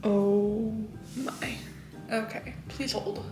Oh my. Okay, please hold.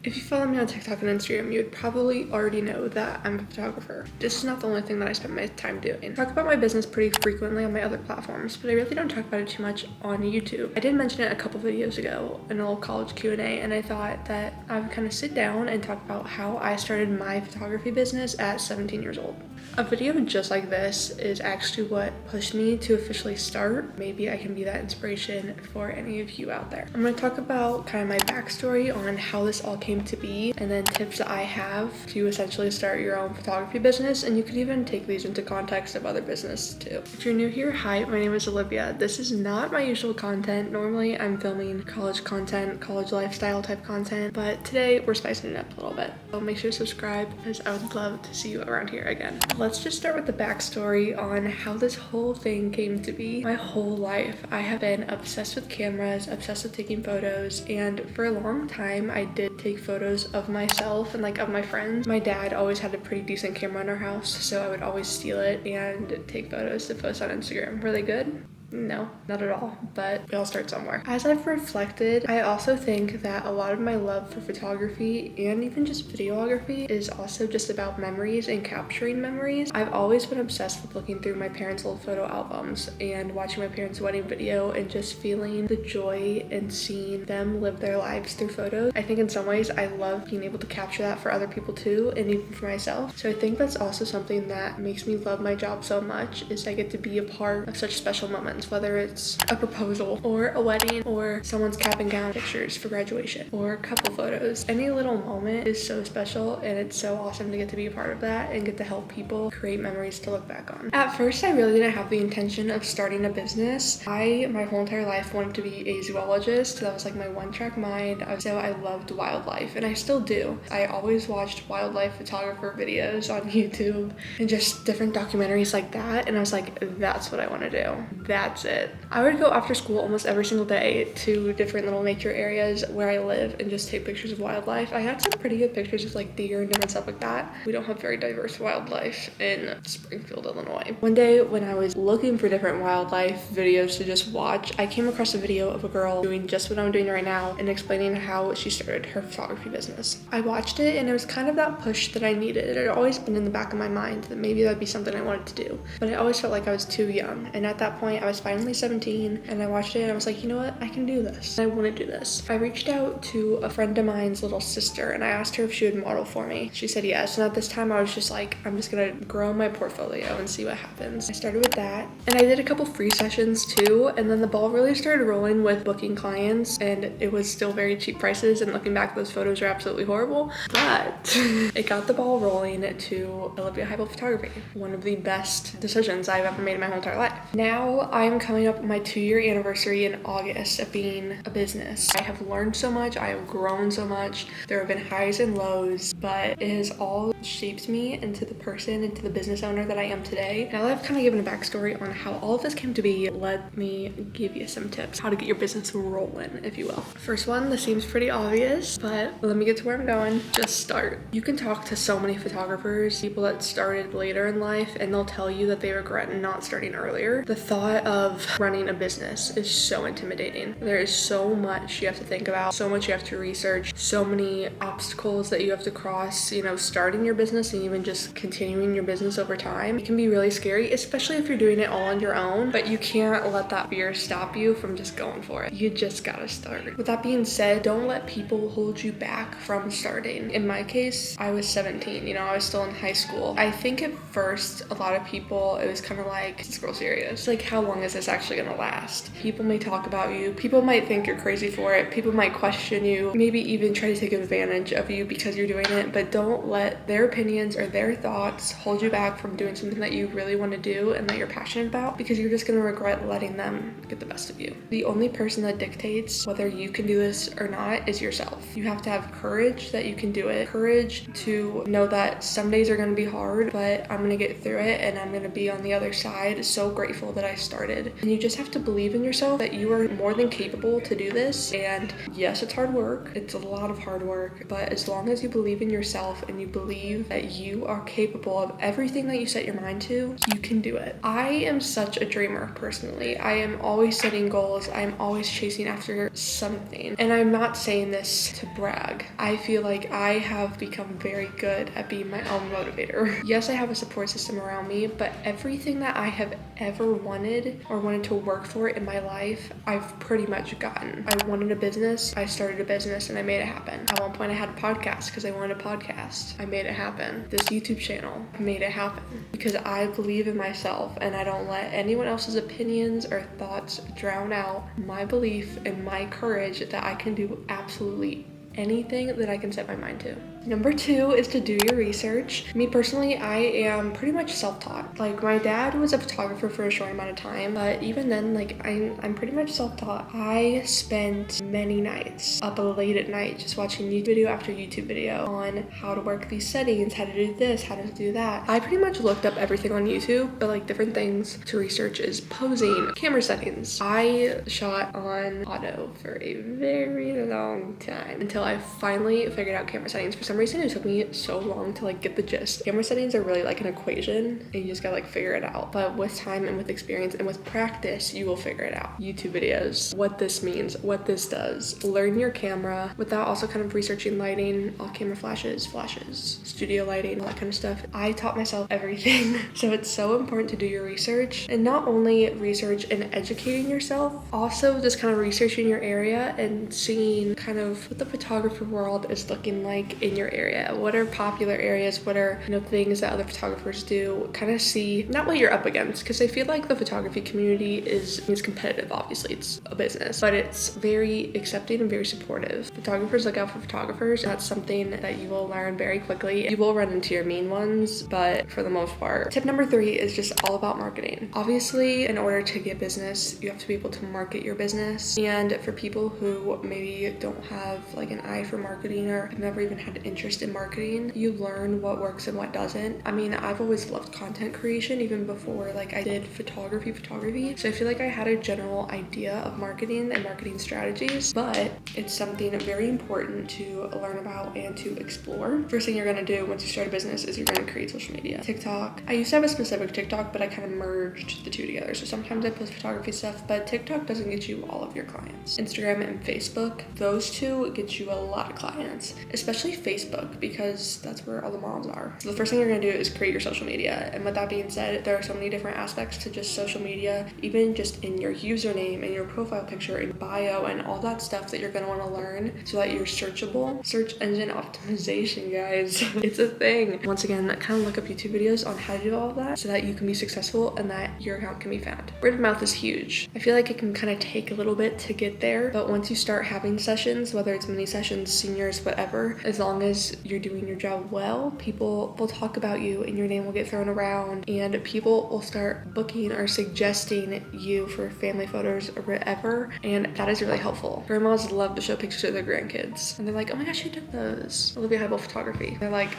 If you follow me on TikTok and Instagram, you would probably already know that I'm a photographer. This is not the only thing that I spend my time doing. I talk about my business pretty frequently on my other platforms, but I really don't talk about it too much on YouTube. I did mention it a couple videos ago in a little college Q&A, and I thought that I would kind of sit down and talk about how I started my photography business at 17 years old. A video just like this is actually what pushed me to officially start. Maybe I can be that inspiration for any of you out there. I'm going to talk about kind of my backstory on how this all came to be, and then tips that I have to essentially start your own photography business, and you could even take these into context of other business too. If you're new here, hi, my name is Olivia. This is not my usual content. Normally I'm filming college content, college lifestyle type content, but today we're spicing it up a little bit. So make sure to subscribe because I would love to see you around here again. Let's just start with the backstory on how this whole thing came to be. My whole life I have been obsessed with cameras, obsessed with taking photos, and for a long time I did take photos of myself and like of my friends. My dad always had a pretty decent camera in our house, so I would always steal it and take photos to post on Instagram. Were they good? No, not at all, but we all start somewhere. As I've reflected, I also think that a lot of my love for photography and even just videography is also just about memories and capturing memories. I've always been obsessed with looking through my parents' old photo albums and watching my parents' wedding video and just feeling the joy and seeing them live their lives through photos. I think in some ways I love being able to capture that for other people too, and even for myself. So I think that's also something that makes me love my job so much, is I get to be a part of such special moments. Whether it's a proposal or a wedding or someone's cap and gown pictures for graduation or couple photos. Any little moment is so special, and it's so awesome to get to be a part of that and get to help people create memories to look back on. At first, I really didn't have the intention of starting a business. My whole entire life wanted to be a zoologist. That was like my one-track mind. So I loved wildlife, and I still do. I always watched wildlife photographer videos on YouTube and just different documentaries like that, and I was like, that's what I want to do. That's it. I would go after school almost every single day to different little nature areas where I live and just take pictures of wildlife. I had some pretty good pictures of like deer and different stuff like that. We don't have very diverse wildlife in Springfield, Illinois. One day when I was looking for different wildlife videos to just watch, I came across a video of a girl doing just what I'm doing right now and explaining how she started her photography business. I watched it, and it was kind of that push that I needed. It had always been in the back of my mind that maybe that'd be something I wanted to do, but I always felt like I was too young. And at that point I was finally 17, and I watched it and I was like, you know what, I can do this. I want to do this. I reached out to a friend of mine's little sister and I asked her if she would model for me. She said yes, and at this time I was just like, I'm just gonna grow my portfolio and see what happens. I started with that, and I did a couple free sessions too, and then the ball really started rolling with booking clients, and it was still very cheap prices, and looking back, those photos are absolutely horrible, but it got the ball rolling to Olivia Photography. One of the best decisions I've ever made in my whole entire life. Now I'm coming up on my 2-year anniversary in August of being a business. I have learned so much, I have grown so much. There have been highs and lows, but it has all shaped me into the person, into the business owner that I am today. Now that I've kind of given a backstory on how all of this came to be, let me give you some tips how to get your business rolling, if you will. First one, this seems pretty obvious, but let me get to where I'm going. Just start. You can talk to so many photographers, people that started later in life, and they'll tell you that they regret not starting earlier. The thought of running a business is so intimidating. There is so much you have to think about, so much you have to research, so many obstacles that you have to cross. You know, starting your business and even just continuing your business over time, it can be really scary, especially if you're doing it all on your own, but you can't let that fear stop you from just going for it. You just gotta start. With that being said, don't let people hold you back from starting. In my case, I was 17, you know, I was still in high school. I think at first, a lot of people, it was kind of like, is this girl serious? Like, how long is this actually gonna last? People may talk about you, people might think you're crazy for it, people might question you, maybe even try to take advantage of you because you're doing it, but don't let their opinions or their thoughts hold you back from doing something that you really want to do and that you're passionate about, because you're just gonna regret letting them get the best of you. The only person that dictates whether you can do this or not is yourself. You have to have courage that you can do it, courage to know that some days are gonna be hard, but I'm gonna get through it and I'm gonna be on the other side so grateful that I started started. And you just have to believe in yourself that you are more than capable to do this. And yes, it's hard work. It's a lot of hard work, but as long as you believe in yourself and you believe that you are capable of everything that you set your mind to, you can do it. I am such a dreamer personally. I am always setting goals. I am always chasing after something. And I'm not saying this to brag. I feel like I have become very good at being my own motivator. Yes, I have a support system around me, but everything that I have ever wanted or wanted to work for in my life, I've pretty much gotten. I wanted a business, I started a business and I made it happen. At one point I had a podcast because I wanted a podcast. I made it happen. This YouTube channel, I made it happen because I believe in myself and I don't let anyone else's opinions or thoughts drown out my belief and my courage that I can do absolutely anything that I can set my mind to. Number 2 is to do your research. Me personally, I am pretty much self-taught. Like my dad was a photographer for a short amount of time, but even then, like I'm pretty much self-taught. I spent many nights up late at night just watching YouTube video after YouTube video on how to work these settings, how to do this, how to do that. I pretty much looked up everything on YouTube, but like different things to research is posing, camera settings. I shot on auto for a very long time until I finally figured out camera settings. For some reason it took me so long to like get the gist. Camera settings are really like an equation and you just gotta like figure it out. But with time and with experience and with practice, you will figure it out. YouTube videos, what this means, what this does. Learn your camera without also kind of researching lighting, all camera flashes, studio lighting, all that kind of stuff. I taught myself everything. So it's so important to do your research and not only research and educating yourself, also just kind of researching your area and seeing kind of what the photographer world is looking like in your area. What are popular areas? What are, things that other photographers do? Kind of see not what you're up against, because I feel like the photography community is competitive. Obviously it's a business, but it's very accepting and very supportive. Photographers look out for photographers, and that's something that you will learn very quickly. You will run into your mean ones, but for the most part. Tip number 3 is just all about marketing. Obviously, in order to get business, you have to be able to market your business. And for people who maybe don't have like an eye for marketing or have never even had an interest in marketing, you learn what works and what doesn't. I mean, I've always loved content creation even before like I did photography. So I feel like I had a general idea of marketing and marketing strategies, but it's something very important to learn about and to explore. First thing you're gonna do once you start a business is you're gonna create social media. TikTok. I used to have a specific TikTok, but I kind of merged the two together. So sometimes I post photography stuff, but TikTok doesn't get you all of your clients. Instagram and Facebook, those two get you a lot of clients, especially Facebook, because that's where all the moms are. So the first thing you're gonna do is create your social media. And with that being said, there are so many different aspects to just social media, even just in your username and your profile picture and bio and all that stuff that you're gonna wanna learn so that you're searchable. Search engine optimization, guys. It's a thing. Once again, kind of look up YouTube videos on how to do all of that so that you can be successful and that your account can be found. Word of mouth is huge. I feel like it can kind of take a little bit to get there, but once you start having sessions, whether it's mini sessions, seniors, whatever, as long as you're doing your job well, people will talk about you and your name will get thrown around and people will start booking or suggesting you for family photos or whatever, and that is really helpful. Grandmas love to show pictures of their grandkids and they're like, oh my gosh, who took those? Olivia Heibel Photography. They're like,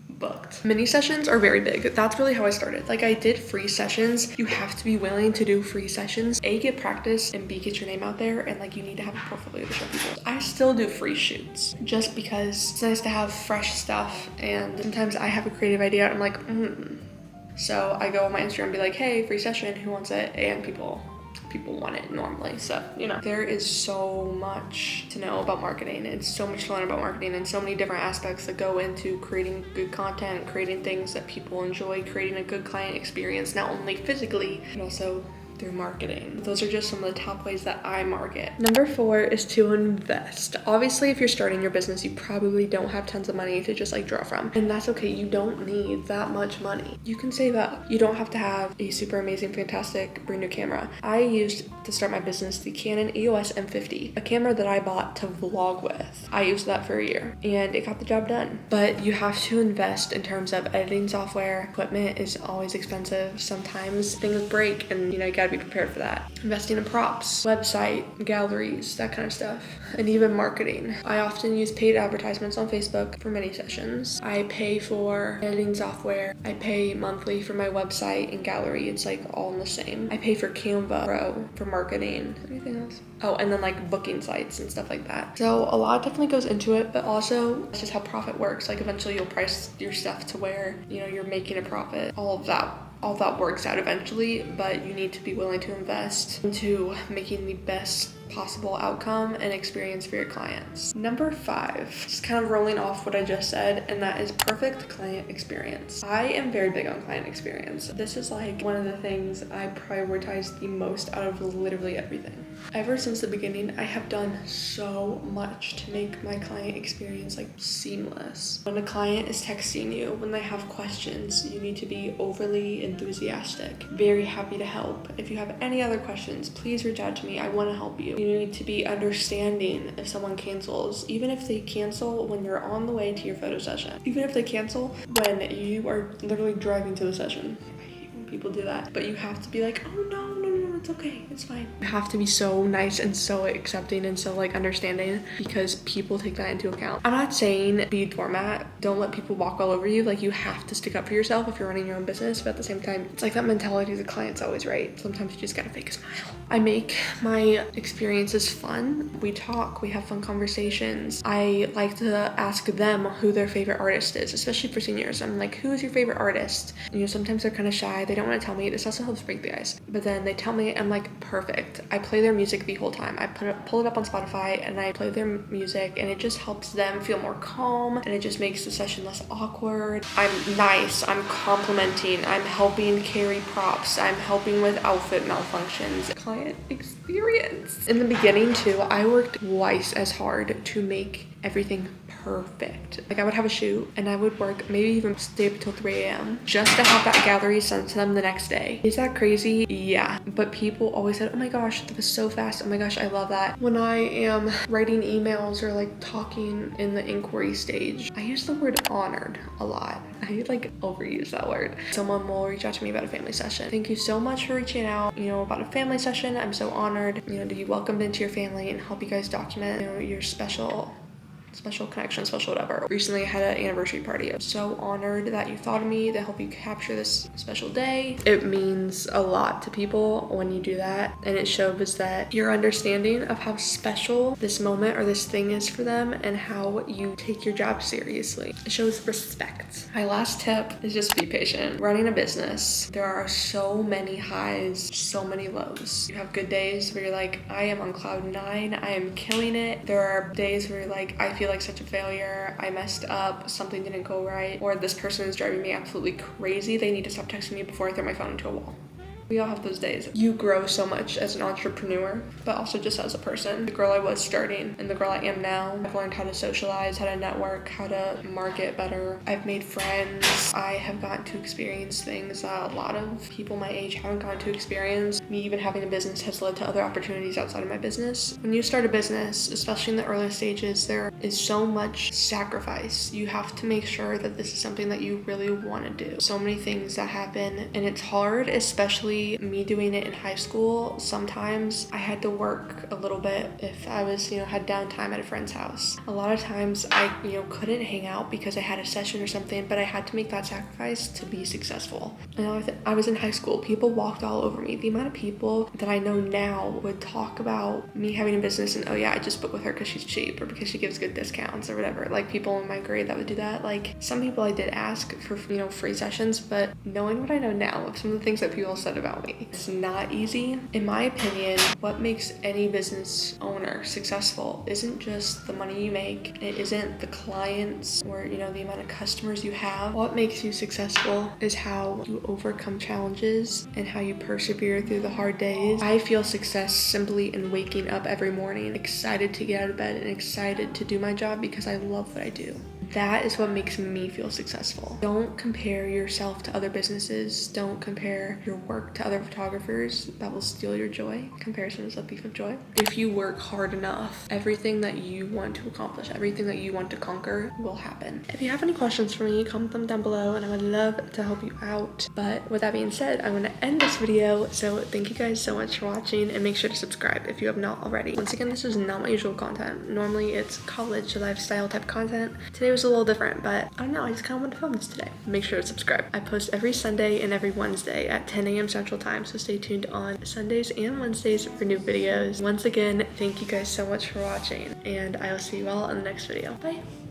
booked. Mini sessions are very big. That's really how I started. Like I did free sessions. You have to be willing to do free sessions. A, get practice, and B, get your name out there, and like you need to have a portfolio to show people. I still do free shoots just because it's nice to have fresh stuff, and sometimes I have a creative idea and I'm like, So I go on my Instagram and be like, hey, free session, who wants it? And people want it normally. So, there is so much to know about marketing and so much to learn about marketing and so many different aspects that go into creating good content, creating things that people enjoy, creating a good client experience, not only physically, but also through marketing. Those are just some of the top ways that I market. Number 4 is to invest. Obviously, if you're starting your business, you probably don't have tons of money to just like draw from. And that's okay. You don't need that much money. You can save up. You don't have to have a super amazing, fantastic brand new camera. I used to start my business the Canon EOS M50, a camera that I bought to vlog with. I used that for a year and it got the job done. But you have to invest in terms of editing software. Equipment is always expensive. Sometimes things break and you gotta be prepared for that. Investing in props, website, galleries, that kind of stuff, and even marketing. I often use paid advertisements on Facebook for mini sessions. I pay for editing software. I pay monthly for my website and gallery. It's like all in the same. I pay for Canva Pro for marketing. Anything else? Oh, and then like booking sites and stuff like that. So a lot definitely goes into it, but also it's just how profit works. Like eventually you'll price your stuff to where, you know, you're making a profit. All of that works out eventually, but you need to be willing to invest into making the best possible outcome and experience for your clients. Number 5, just kind of rolling off what I just said, and that is perfect client experience. I am very big on client experience. This is like one of the things I prioritize the most out of literally everything. Ever since the beginning, I have done so much to make my client experience like seamless. When a client is texting you, when they have questions, you need to be overly enthusiastic. Very happy to help. If you have any other questions, please reach out to me. I want to help you. You need to be understanding if someone cancels, even if they cancel when you're on the way to your photo session. Even if they cancel when you are literally driving to the session. I hate when people do that. But you have to be like, oh no, it's okay, it's fine. You have to be so nice and so accepting and so like understanding, because people take that into account. I'm not saying be a doormat, don't let people walk all over you. Like, you have to stick up for yourself if you're running your own business, but at the same time, it's like that mentality, the client's always right. Sometimes you just gotta fake a smile. I make my experiences fun. We talk, we have fun conversations. I like to ask them who their favorite artist is, especially for seniors. I'm like, who is your favorite artist? And, you know, sometimes they're kind of shy, they don't want to tell me. This also helps break the ice. But then they tell me, I'm like, perfect. I play their music the whole time. I pull it up on Spotify and I play their music, and it just helps them feel more calm, and it just makes the session less awkward. I'm nice, I'm complimenting, I'm helping carry props, I'm helping with outfit malfunctions. Client experience. In the beginning too, I worked twice as hard to make everything perfect. Like, I would have a shoot and I would work, maybe even stay up until 3 a.m. just to have that gallery sent to them the next day. Is that crazy? Yeah. But people always said, oh my gosh, that was so fast. Oh my gosh, I love that. When I am writing emails or like talking in the inquiry stage, I use the word honored a lot. I like overuse that word. Someone will reach out to me about a family session. Thank you so much for reaching out, you know, about a family session. I'm so honored, you know, to be welcomed into your family and help you guys document, you know, your special connection, special whatever. Recently I had an anniversary party. I'm so honored that you thought of me to help you capture this special day. It means a lot to people when you do that, and it shows that you're understanding of how special this moment or this thing is for them and how you take your job seriously. It shows respect. My last tip is just be patient. Running a business, there are so many highs, so many lows. You have good days where you're like, I am on cloud 9, I am killing it. There are days where you're like, I feel like such a failure, I messed up, something didn't go right, or this person is driving me absolutely crazy, they need to stop texting me before I throw my phone into a wall. We all have those days. You grow so much as an entrepreneur, but also just as a person. The girl I was starting and the girl I am now, I've learned how to socialize, how to network, how to market better. I've made friends. I have gotten to experience things that a lot of people my age haven't gotten to experience. Me even having a business has led to other opportunities outside of my business. When you start a business, especially in the early stages, there is so much sacrifice. You have to make sure that this is something that you really want to do. So many things that happen, and it's hard, especially me doing it in high school. Sometimes I had to work a little bit if I was, you know, had downtime at a friend's house. A lot of times I, you know, couldn't hang out because I had a session or something, but I had to make that sacrifice to be successful. And I was in high school. People walked all over me. The amount of people that I know now would talk about me having a business and, oh yeah, I just book with her because she's cheap or because she gives good discounts or whatever. Like, people in my grade that would do that. Like, some people I did ask for, you know, free sessions, but knowing what I know now of some of the things that people said about me, it's not easy. In my opinion, what makes any business owner successful isn't just the money you make. It isn't the clients or, you know, the amount of customers you have. What makes you successful is how you overcome challenges and how you persevere through the hard days. I feel success simply in waking up every morning excited to get out of bed and excited to do my job because I love what I do. that is what makes me feel successful. Don't compare yourself to other businesses. Don't compare your work to other photographers. That will steal your joy. Comparison is a thief of joy. If you work hard enough, everything that you want to accomplish, everything that you want to conquer will happen. If you have any questions for me, comment them down below and I would love to help you out. But with that being said, I'm going to end this video. So thank you guys so much for watching and make sure to subscribe if you have not already. Once again, this is not my usual content. Normally it's college lifestyle type content. Today was a little different, but I don't know, I just kind of wanted to film this today. Make sure to subscribe. I post every Sunday and every Wednesday at 10 a.m. Central Time, so stay tuned on Sundays and Wednesdays for new videos. Once again, thank you guys so much for watching, and I will see you all in the next video. Bye!